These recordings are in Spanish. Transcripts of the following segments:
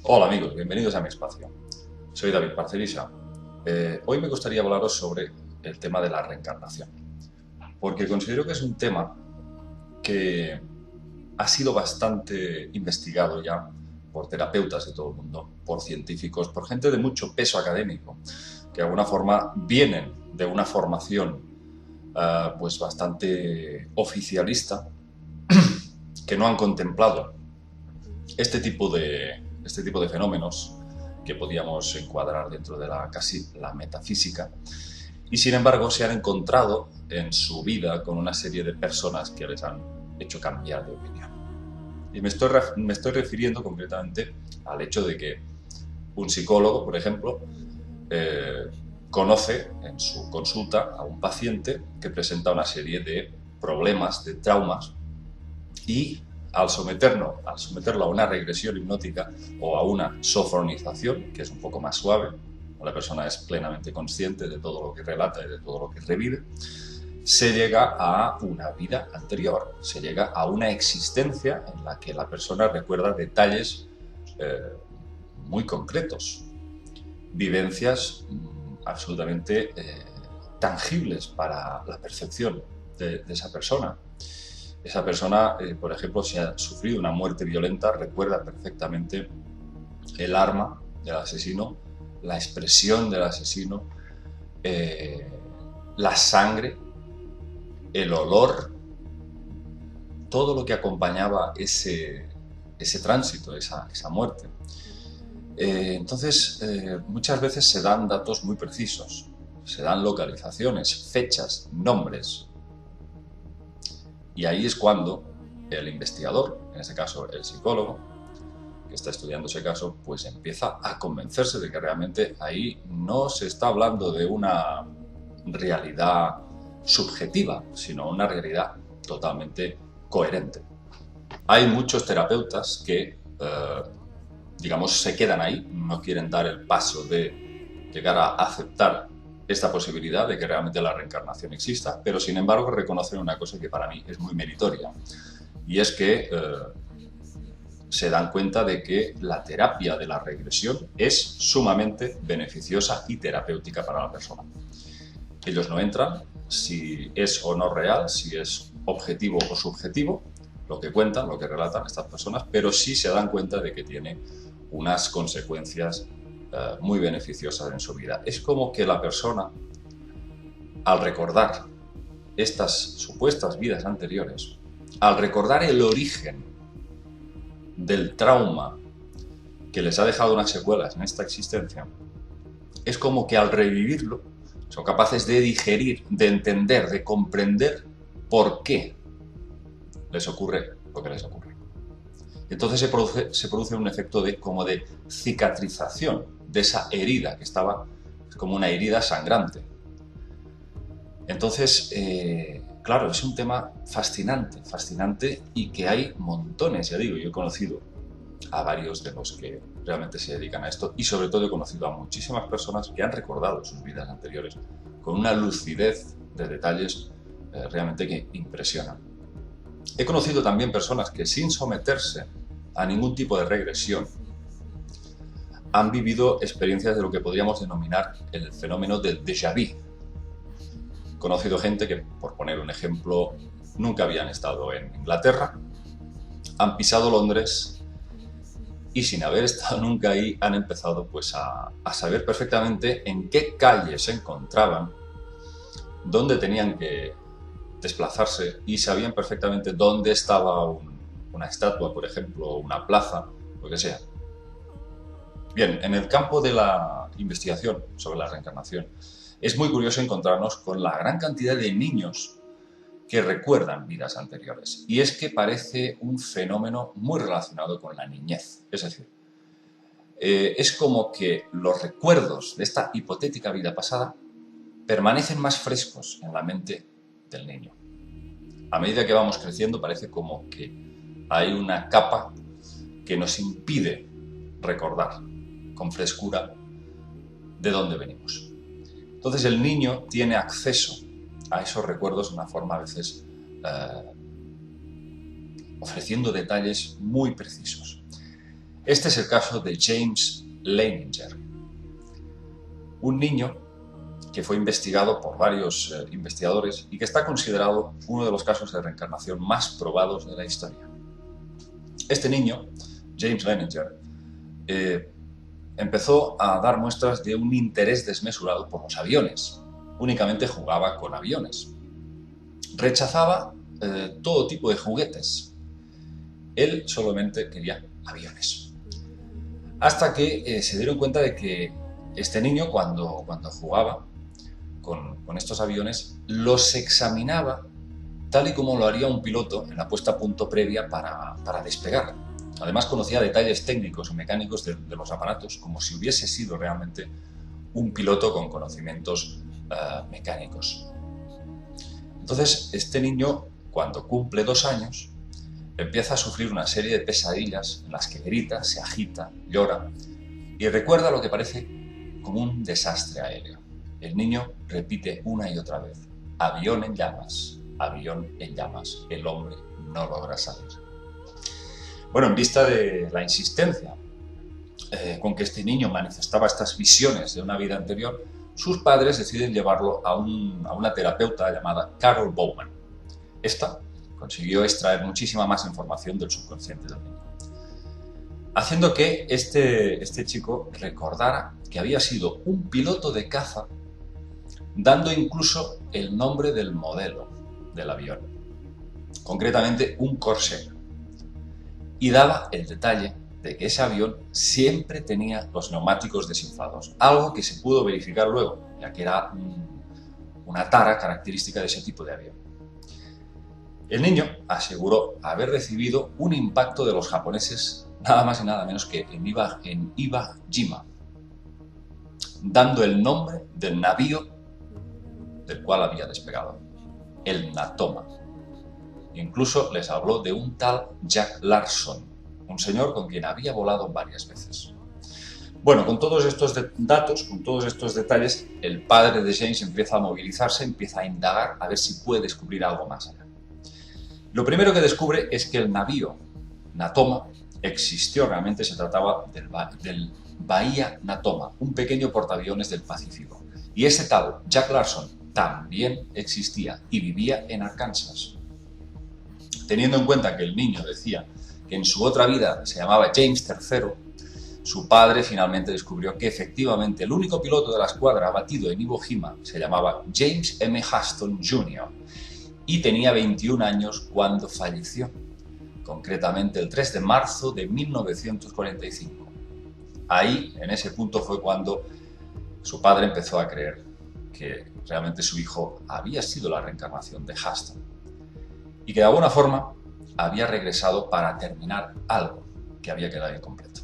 Hola amigos, bienvenidos a mi espacio. Soy David Parcerisa. Hoy me gustaría hablaros sobre el tema de la reencarnación, porque considero que es un tema que ha sido bastante investigado ya por terapeutas de todo el mundo, por científicos, por gente de mucho peso académico, que de alguna forma vienen de una formación pues bastante oficialista, que no han contemplado este tipo de fenómenos que podíamos encuadrar dentro de casi la metafísica, y sin embargo se han encontrado en su vida con una serie de personas que les han hecho cambiar de opinión. Y me estoy refiriendo concretamente al hecho de que un psicólogo, por ejemplo, eh, conoce en su consulta a un paciente que presenta una serie de problemas, de traumas, y al someterlo a una regresión hipnótica o a una sofronización, que es un poco más suave, la persona es plenamente consciente de todo lo que relata y de todo lo que revive, se llega a una vida anterior, se llega a una existencia en la que la persona recuerda detalles muy concretos, vivencias absolutamente tangibles para la percepción de esa persona. Esa persona, por ejemplo, si ha sufrido una muerte violenta, recuerda perfectamente el arma del asesino, la expresión del asesino, eh, la sangre, el olor, todo lo que acompañaba ese tránsito, esa muerte. Entonces, muchas veces se dan datos muy precisos, se dan localizaciones, fechas, nombres, y ahí es cuando el investigador, en este caso el psicólogo, que está estudiando ese caso, pues empieza a convencerse de que realmente ahí no se está hablando de una realidad subjetiva, sino una realidad totalmente coherente. Hay muchos terapeutas que, digamos, se quedan ahí, no quieren dar el paso de llegar a aceptar esta posibilidad de que realmente la reencarnación exista, pero sin embargo reconocen una cosa que para mí es muy meritoria, y es que se dan cuenta de que la terapia de la regresión es sumamente beneficiosa y terapéutica para la persona. Ellos no entran si es o no real, si es objetivo o subjetivo, lo que cuentan, lo que relatan estas personas, pero sí se dan cuenta de que tiene unas consecuencias muy beneficiosas en su vida. Es como que la persona, al recordar estas supuestas vidas anteriores, al recordar el origen del trauma que les ha dejado unas secuelas en esta existencia, es como que al revivirlo son capaces de digerir, de entender, de comprender por qué les ocurre lo que les ocurre. Entonces se produce un efecto como de cicatrización de esa herida que estaba como una herida sangrante. Entonces, claro, es un tema fascinante, fascinante, y que hay montones, ya digo, yo he conocido a varios de los que realmente se dedican a esto, y sobre todo he conocido a muchísimas personas que han recordado sus vidas anteriores con una lucidez de detalles realmente que impresionan. He conocido también personas que, sin someterse a ningún tipo de regresión, han vivido experiencias de lo que podríamos denominar el fenómeno del déjà vu. He conocido gente que, por poner un ejemplo, nunca habían estado en Inglaterra, han pisado Londres y, sin haber estado nunca ahí, han empezado pues a saber perfectamente en qué calle se encontraban, dónde tenían que desplazarse, y sabían perfectamente dónde estaba una estatua, por ejemplo, una plaza, lo que sea. Bien, en el campo de la investigación sobre la reencarnación, es muy curioso encontrarnos con la gran cantidad de niños que recuerdan vidas anteriores. Y es que parece un fenómeno muy relacionado con la niñez. Es decir, es como que los recuerdos de esta hipotética vida pasada permanecen más frescos en la mente del niño. A medida que vamos creciendo, parece como que hay una capa que nos impide recordar con frescura de dónde venimos. Entonces el niño tiene acceso a esos recuerdos de una forma a veces ofreciendo detalles muy precisos. Este es el caso de James Leininger, un niño que fue investigado por varios investigadores y que está considerado uno de los casos de reencarnación más probados de la historia. Este niño, James Leininger, empezó a dar muestras de un interés desmesurado por los aviones. Únicamente jugaba con aviones. Rechazaba todo tipo de juguetes. Él solamente quería aviones. Hasta que se dieron cuenta de que este niño, cuando jugaba con estos aviones, los examinaba tal y como lo haría un piloto en la puesta a punto previa para despegar. Además, conocía detalles técnicos y mecánicos de los aparatos como si hubiese sido realmente un piloto con conocimientos mecánicos. Entonces, este niño, cuando cumple 2 años, empieza a sufrir una serie de pesadillas en las que grita, se agita, llora y recuerda lo que parece como un desastre aéreo. El niño repite una y otra vez: avión en llamas, el hombre no logra salir. Bueno, en vista de la insistencia con que este niño manifestaba estas visiones de una vida anterior, sus padres deciden llevarlo a una terapeuta llamada Carol Bowman. Esta consiguió extraer muchísima más información del subconsciente del niño, haciendo que este chico recordara que había sido un piloto de caza, dando incluso el nombre del modelo del avión, concretamente un Corsair, y daba el detalle de que ese avión siempre tenía los neumáticos desinflados, algo que se pudo verificar luego, ya que era una tara característica de ese tipo de avión. El niño aseguró haber recibido un impacto de los japoneses nada más y nada menos que en Iwo Jima, dando el nombre del navío del cual había despegado, el Natoma. Incluso les habló de un tal Jack Larson, un señor con quien había volado varias veces. Bueno, con todos estos datos, con todos estos detalles, el padre de James empieza a movilizarse, empieza a indagar a ver si puede descubrir algo más allá. Lo primero que descubre es que el navío Natoma existió realmente, se trataba del Bahía Natoma, un pequeño portaaviones del Pacífico. Y ese tal Jack Larson también existía y vivía en Arkansas. Teniendo en cuenta que el niño decía que en su otra vida se llamaba James III, su padre finalmente descubrió que efectivamente el único piloto de la escuadra abatido en Iwo Jima se llamaba James M. Huston Jr. y tenía 21 años cuando falleció, concretamente el 3 de marzo de 1945. Ahí, en ese punto, fue cuando su padre empezó a creer que realmente su hijo había sido la reencarnación de Huston y que de alguna forma había regresado para terminar algo que había quedado incompleto.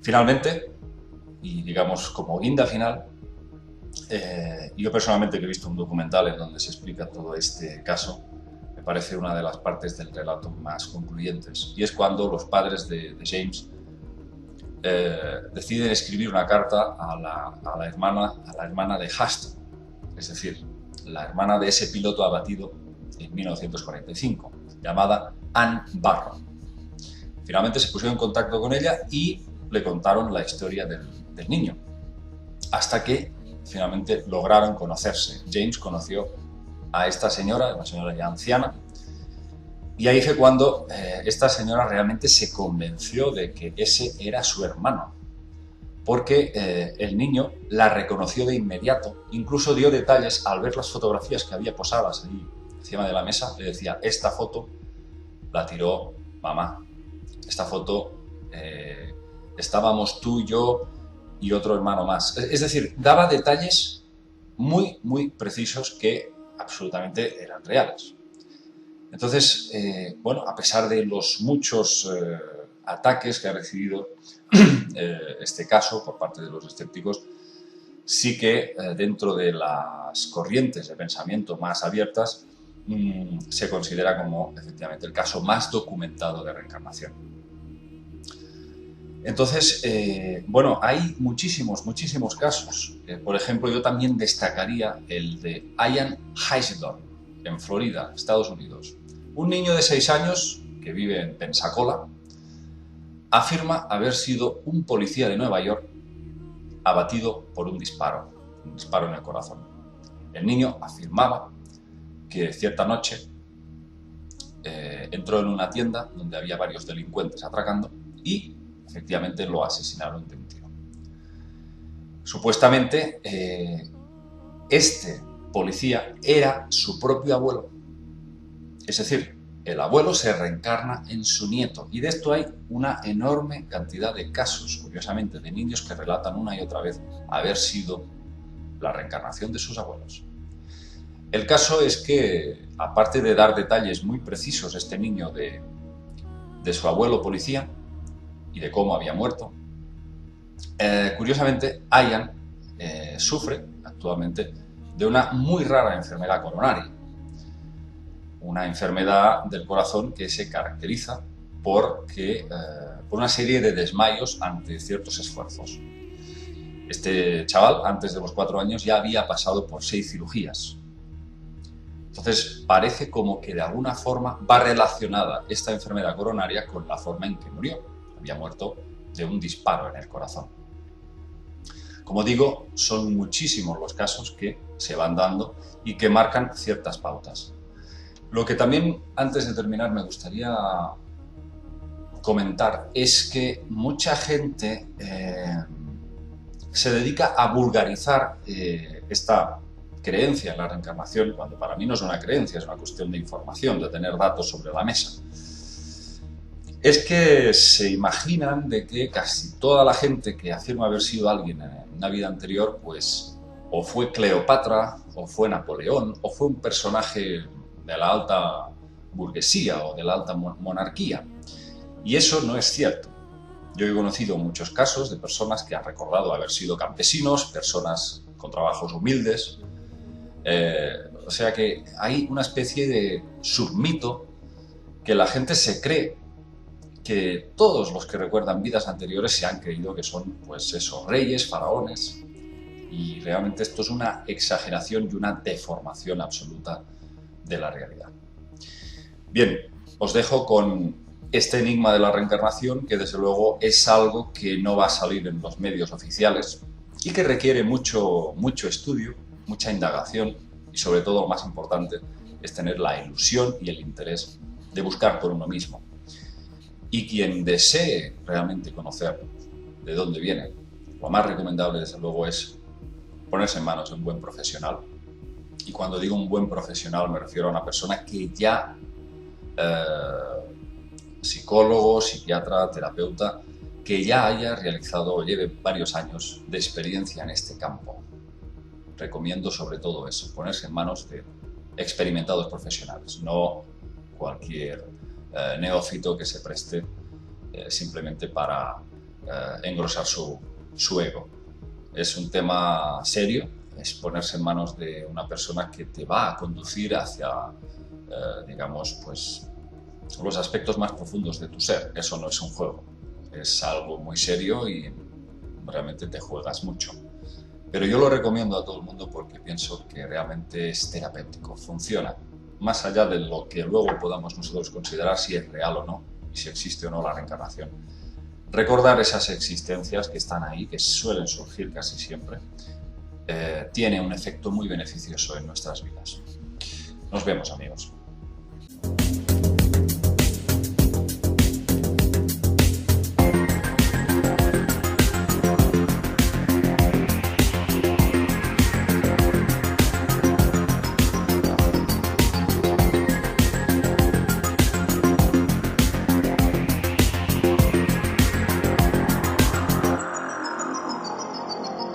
Finalmente, y digamos como guinda final, yo personalmente que he visto un documental en donde se explica todo este caso, me parece una de las partes del relato más concluyentes, y es cuando los padres de James deciden escribir una carta a la hermana de Huston, es decir, la hermana de ese piloto abatido en 1945, llamada Ann Barron. Finalmente se pusieron en contacto con ella y le contaron la historia del niño, hasta que finalmente lograron conocerse. James conoció a esta señora, una señora ya anciana, y ahí fue cuando esta señora realmente se convenció de que ese era su hermano, porque el niño la reconoció de inmediato, incluso dio detalles al ver las fotografías que había posadas ahí encima de la mesa. Le decía: esta foto la tiró mamá, esta foto estábamos tú, yo y otro hermano más. Es decir, daba detalles muy, muy precisos que absolutamente eran reales. Entonces, bueno, a pesar de los muchos ataques que ha recibido este caso por parte de los escépticos, sí que dentro de las corrientes de pensamiento más abiertas se considera como efectivamente el caso más documentado de reencarnación. Entonces, bueno, hay muchísimos casos. Por ejemplo, yo también destacaría el de Ian Heisidorf, en Florida, Estados Unidos. Un niño de 6 años que vive en Pensacola, afirma haber sido un policía de Nueva York abatido por un disparo en el corazón. El niño afirmaba que cierta noche entró en una tienda donde había varios delincuentes atracando y efectivamente lo asesinaron de un tiro. Supuestamente este policía era su propio abuelo. Es decir, el abuelo se reencarna en su nieto, y de esto hay una enorme cantidad de casos, curiosamente, de niños que relatan una y otra vez haber sido la reencarnación de sus abuelos. El caso es que, aparte de dar detalles muy precisos este niño de su abuelo policía y de cómo había muerto, curiosamente Ian sufre actualmente de una muy rara enfermedad coronaria. Una enfermedad del corazón que se caracteriza por una serie de desmayos ante ciertos esfuerzos. Este chaval, antes de los 4 años, ya había pasado por 6 cirugías. Entonces, parece como que de alguna forma va relacionada esta enfermedad coronaria con la forma en que murió. Había muerto de un disparo en el corazón. Como digo, son muchísimos los casos que se van dando y que marcan ciertas pautas. Lo que también, antes de terminar, me gustaría comentar es que mucha gente se dedica a vulgarizar esta creencia en la reencarnación, cuando para mí no es una creencia, es una cuestión de información, de tener datos sobre la mesa. Es que se imaginan de que casi toda la gente que afirma haber sido alguien en una vida anterior, pues o fue Cleopatra, o fue Napoleón, o fue un personaje de la alta burguesía o de la alta monarquía. Y eso no es cierto. Yo he conocido muchos casos de personas que han recordado haber sido campesinos, personas con trabajos humildes. O sea que hay una especie de submito que la gente se cree que todos los que recuerdan vidas anteriores se han creído que son, pues esos reyes, faraones, y realmente esto es una exageración y una deformación absoluta de la realidad. Bien, os dejo con este enigma de la reencarnación, que desde luego es algo que no va a salir en los medios oficiales y que requiere mucho estudio, mucha indagación y, sobre todo, lo más importante es tener la ilusión y el interés de buscar por uno mismo. Y quien desee realmente conocer de dónde viene, lo más recomendable, desde luego, es ponerse en manos de un buen profesional. Y cuando digo un buen profesional me refiero a una persona que ya, psicólogo, psiquiatra, terapeuta, que ya haya realizado o lleve varios años de experiencia en este campo. Recomiendo sobre todo eso, ponerse en manos de experimentados profesionales, no cualquier neófito que se preste simplemente para engrosar su ego. Es un tema serio, es ponerse en manos de una persona que te va a conducir hacia, digamos, pues, los aspectos más profundos de tu ser. Eso no es un juego, es algo muy serio y realmente te juegas mucho. Pero yo lo recomiendo a todo el mundo porque pienso que realmente es terapéutico, funciona. Más allá de lo que luego podamos nosotros considerar si es real o no, y si existe o no la reencarnación. Recordar esas existencias que están ahí, que suelen surgir casi siempre, tiene un efecto muy beneficioso en nuestras vidas. Nos vemos, amigos.